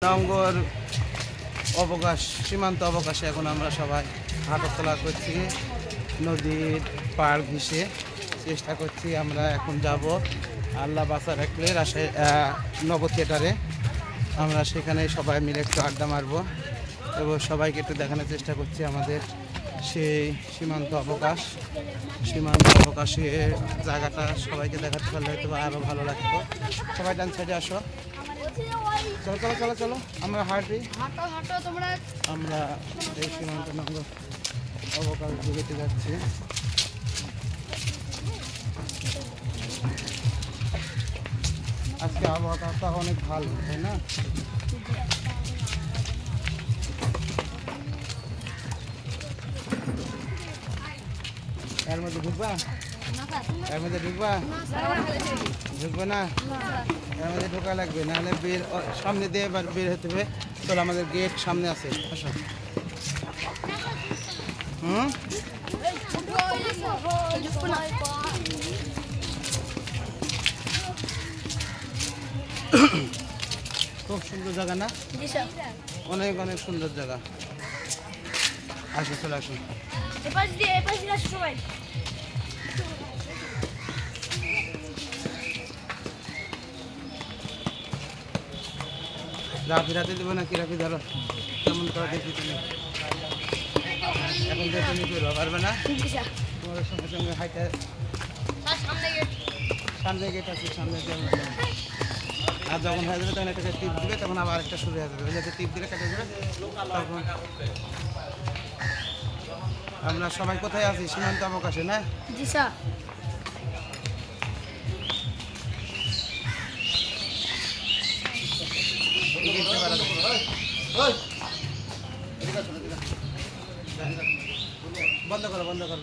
নঙ্গর অবকাশ সীমান্ত অবকাশে এখন আমরা সবাই হাঁটাচলা করছি, নদীর পাড় ঘেঁষে চেষ্টা করছি। আমরা এখন যাব আল্লাহ বাসা রাখলে নব থিয়েটারে। আমরা সেখানে সবাই মিলে একটু আড্ডা মারবো এবং সবাইকে একটু দেখানোর চেষ্টা করছি আমাদের সেই সীমান্ত অবকাশে জায়গাটা সবাইকে দেখাতে পারলে হয়তো আরও ভালো লাগতো। সবাই ডান সাইডে আসো, চলো চলো চলো চলো আমরা হাঁটি। আমরা এই সীমান্ত নগর অবকাশ হেঁটে যাচ্ছি। আজকে আবহাওয়াটা অনেক ভালো, তাই না? এর মধ্যে ঢুকবা? এর মধ্যে ঢুকবা? ঢুকবে না? এর মধ্যে ঢোকা লাগবে, নাহলে বের সামনে দিয়ে এবার বের হতে হবে। চলো, আমাদের গেট সামনে আছে, আসো। খুব সুন্দর জায়গা না? অনেক অনেক সুন্দর জায়গা। আসো, চলে আসুন। রাফি রাতে দেবো নাকি? রাফি ধরো, কেমন করে দেখি তুমি। এখন দেখে নিতে পারবে না, তোমাদের সঙ্গে সঙ্গে হাইটা সামনে গেট আছে, সামনে দিয়ে। আর যখন হয়ে যাবে তখন এটাকে টিপ দিবে, তখন আবার একটা শুরু হয়ে যাবে। যাতে টিপ দিলে কেটে যাবে। তখন আমরা সবাই কোথায় আছি? সীমান্ত অবকাশে, না? জি স্যার। বন্ধ করো, বন্ধ করো।